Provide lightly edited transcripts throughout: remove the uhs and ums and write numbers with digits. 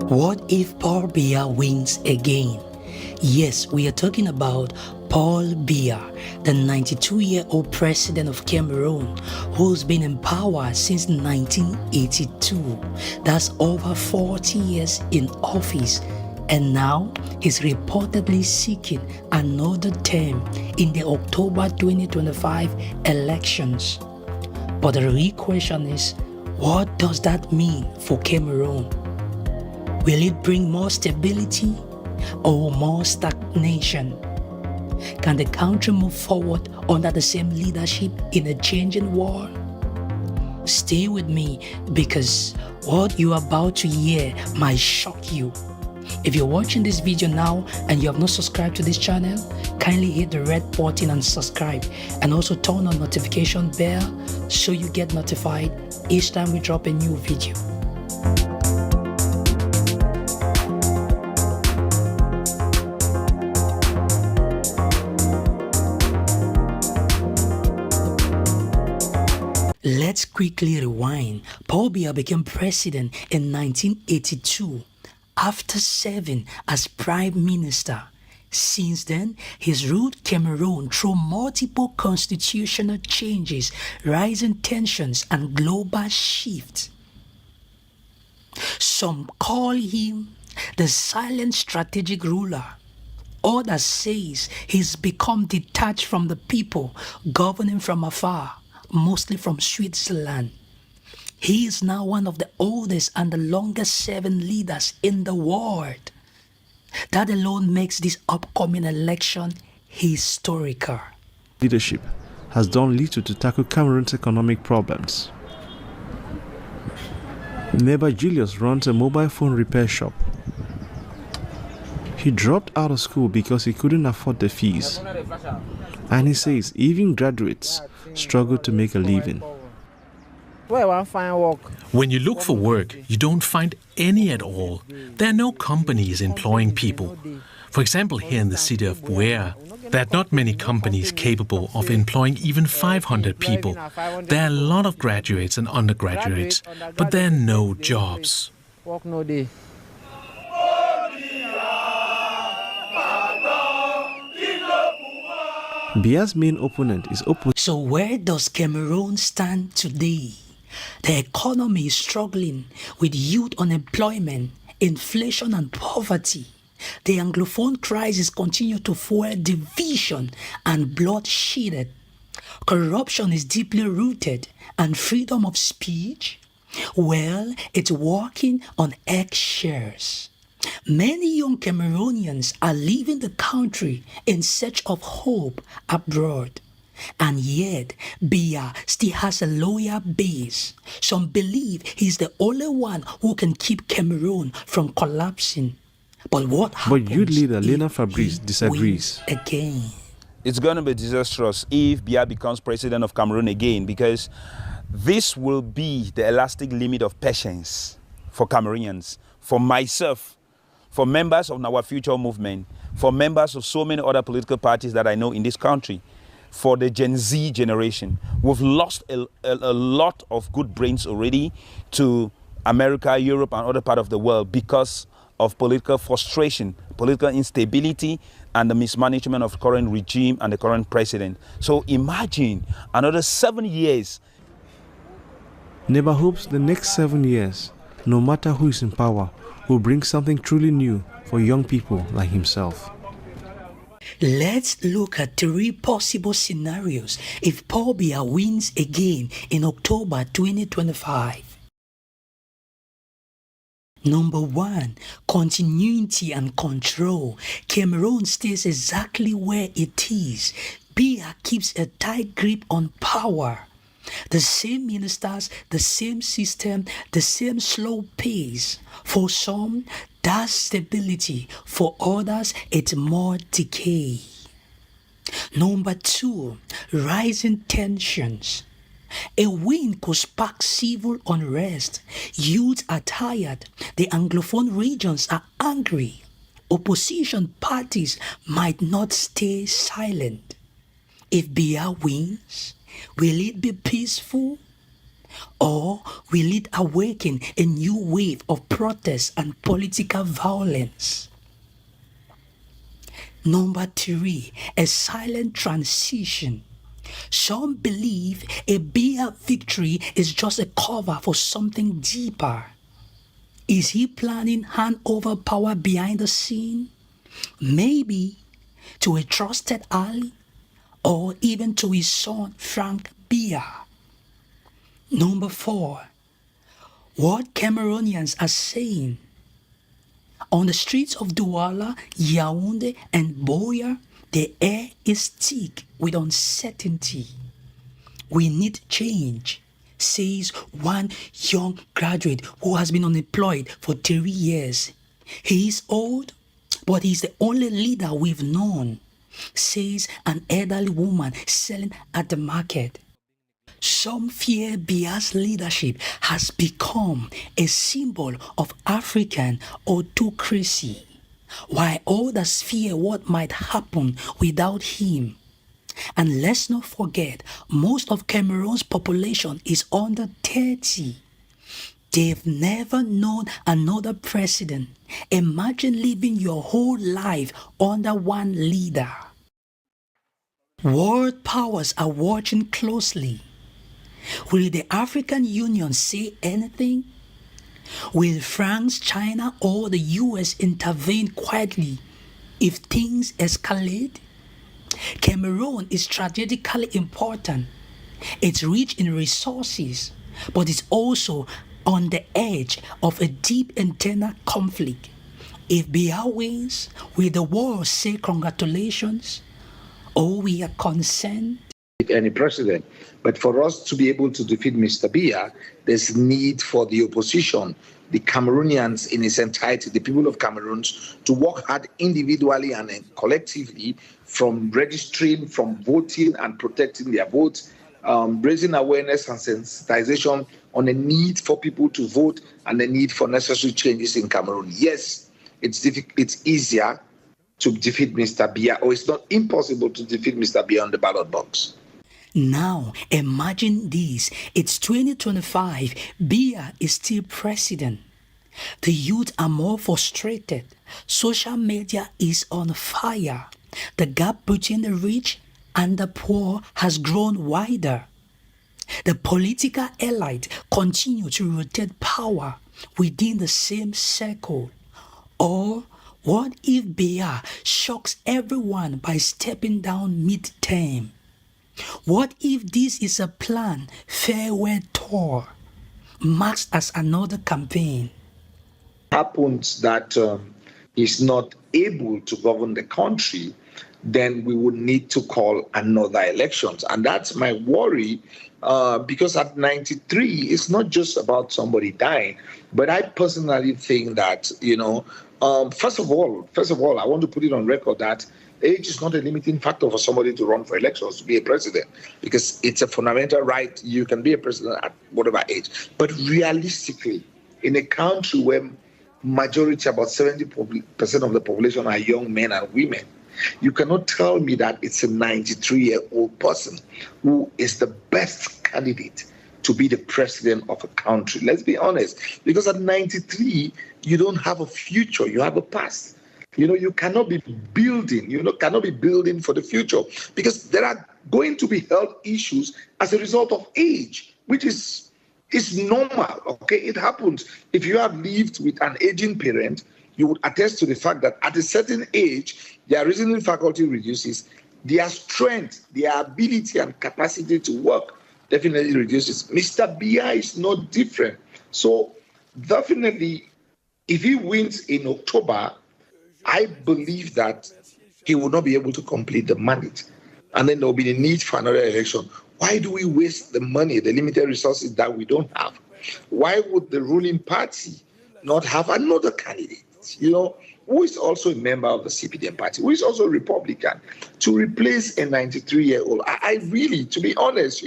What if Paul Biya wins again? Yes, we are talking about Paul Biya, the 92-year-old president of Cameroon, who's been in power since 1982. That's over 40 years in office. And now he's reportedly seeking another term in the October 2025 elections. But the real question is, what does that mean for Cameroon? Will it bring more stability or more stagnation? Can the country move forward under the same leadership in a changing world? Stay with me, because what you're about to hear might shock you. If you're watching this video now and you have not subscribed to this channel, kindly hit the red button and subscribe, and also turn on notification bell so you get notified each time we drop a new video. Let's quickly rewind. Paul Biya became president in 1982 after serving as prime minister. Since then, he's ruled Cameroon through multiple constitutional changes, rising tensions, and global shifts. Some call him the silent strategic ruler. Others says he's become detached from the people, governing from afar, mostly from Switzerland. He is now one of the oldest and the longest serving leaders in the world. That alone makes this upcoming election historical. Leadership has done little to tackle Cameroon's economic problems. Neighbor Julius runs a mobile phone repair shop. He dropped out of school because he couldn't afford the fees. And he says even graduates struggle to make a living. When you look for work, you don't find any at all. There are no companies employing people. For example, here in the city of Buea, there are not many companies capable of employing even 500 people. There are a lot of graduates and undergraduates, but there are no jobs. Biya's main opponent is opposition. So where does Cameroon stand today? The economy is struggling with youth unemployment, inflation, and poverty. The Anglophone crisis continues to fuel division and bloodshed. Corruption is deeply rooted, and freedom of speech, well, it's walking on eggshells. Many young Cameroonians are leaving the country in search of hope abroad. And yet, Biya still has a loyal base. Some believe he's the only one who can keep Cameroon from collapsing. But what happens? But youth leader Lena Fabrice disagrees. Again. It's going to be disastrous if Biya becomes president of Cameroon again, because this will be the elastic limit of patience for Cameroonians, for myself, for members of our future movement, for members of so many other political parties that I know in this country, for the Gen Z generation. We've lost a lot of good brains already to America, Europe, and other parts of the world because of political frustration, political instability, and the mismanagement of the current regime and the current president. So imagine another 7 years. Neighbor hopes the next 7 years, no matter who is in power, will bring something truly new for young people like himself. Let's look at 3 possible scenarios if Paul Biya wins again in October 2025. Number 1, continuity and control. Cameroon stays exactly where it is. Biya keeps a tight grip on power. The same ministers, the same system, the same slow pace. For some, that's stability. For others, it's more decay. Number 2, rising tensions. A win could spark civil unrest. Youths are tired. The Anglophone regions are angry. Opposition parties might not stay silent. If Biya wins, will it be peaceful? Or will it awaken a new wave of protest and political violence? Number 3, a silent transition. Some believe a Biya victory is just a cover for something deeper. Is he planning handover power behind the scene? Maybe to a trusted ally, or even to his son Frank Biya. Number 4, what Cameroonians are saying. On the streets of Douala, Yaoundé, and Boya, the air is thick with uncertainty. We need change, says one young graduate who has been unemployed for 3 years. He is old, but he's the only leader we've known, says an elderly woman selling at the market. Some fear Biya's leadership has become a symbol of African autocracy, while others fear what might happen without him. And let's not forget, most of Cameroon's population is under 30. They've never known another president. Imagine living your whole life under one leader. World powers are watching closely. Will the African Union say anything? Will France, China, or the US intervene quietly if things escalate? Cameroon is strategically important. It's rich in resources, but it's also on the edge of a deep internal conflict. If Biya wins, will the world say congratulations? Or we are concerned? Any president. But for us to be able to defeat Mr. Biya, there's need for the opposition, the Cameroonians in its entirety, the people of Cameroon, to work hard individually and collectively, from registering, from voting and protecting their votes, raising awareness and sensitization on the need for people to vote and the need for necessary changes in Cameroon. Yes, it's easier to defeat Mr. Biya, or it's not impossible to defeat Mr. Biya on the ballot box. Now, imagine this. It's 2025. Biya is still president. The youth are more frustrated. Social media is on fire. The gap between the rich and the poor has grown wider. The political elite continue to rotate power within the same circle. Or what if Biya shocks everyone by stepping down mid-term? What if this is a planned farewell tour, marked as another campaign? Happens that he's not able to govern the country, then we would need to call another elections. And that's my worry, because at 93, it's not just about somebody dying. But I personally think that, first of all, I want to put it on record that age is not a limiting factor for somebody to run for elections, to be a president, because it's a fundamental right. You can be a president at whatever age. But realistically, in a country where majority, about 70% of the population are young men and women, you cannot tell me that it's a 93-year-old person who is the best candidate to be the president of a country. Let's be honest, because at 93, you don't have a future, you have a past. You cannot be building, cannot be building for the future, because there are going to be health issues as a result of age, which is normal, okay? It happens. If you have lived with an aging parent, you would attest to the fact that at a certain age, their reasoning faculty reduces, their strength, their ability and capacity to work definitely reduces. Mr. Biya is not different. So definitely, if he wins in October, I believe that he will not be able to complete the mandate. And then there will be the need for another election. Why do we waste the money, the limited resources that we don't have? Why would the ruling party not have another candidate, who is also a member of the CPDM party, who is also a Republican, to replace a 93-year-old? I really, to be honest,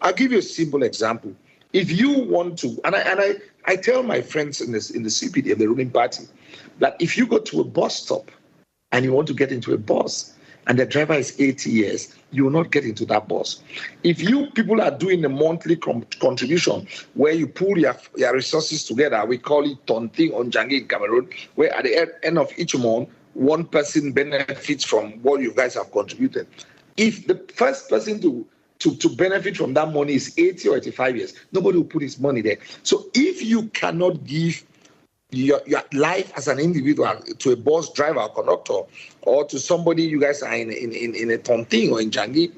I'll give you a simple example. If you want to, and I tell my friends in the CPDM, the ruling party, that if you go to a bus stop and you want to get into a bus and the driver is 80 years, you will not get into that bus. If you people are doing a monthly contribution where you pool your resources together, we call it Tonting on Jangi in Cameroon, where at the end of each month, one person benefits from what you guys have contributed. If the first person to benefit from that money is 80 or 85 years, nobody will put his money there. So if you cannot give your life as an individual to a bus driver or conductor, or to somebody, you guys are in a Tonting or in Jangi,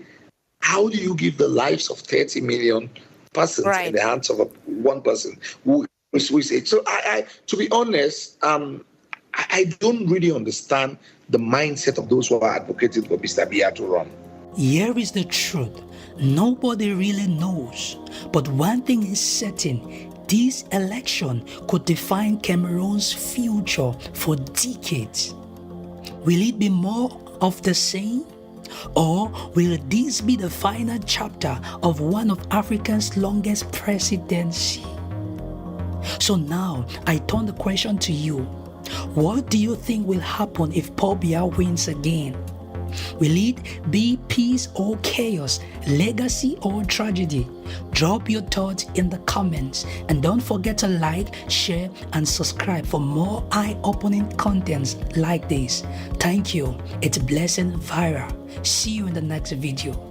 how do you give the lives of 30 million persons in the hands of one person who is it? So I to be honest, I don't really understand the mindset of those who are advocating for Mr. Biya to run. Here is the truth. Nobody really knows. But one thing is certain. This election could define Cameroon's future for decades. Will it be more of the same? Or will this be the final chapter of one of Africa's longest presidency? So now, I turn the question to you. What do you think will happen if Paul Biya wins again? Will it be peace or chaos, legacy or tragedy? Drop your thoughts in the comments, and don't forget to like, share, and subscribe for more eye-opening contents like this. Thank you. It's Blessing Viral. See you in the next video.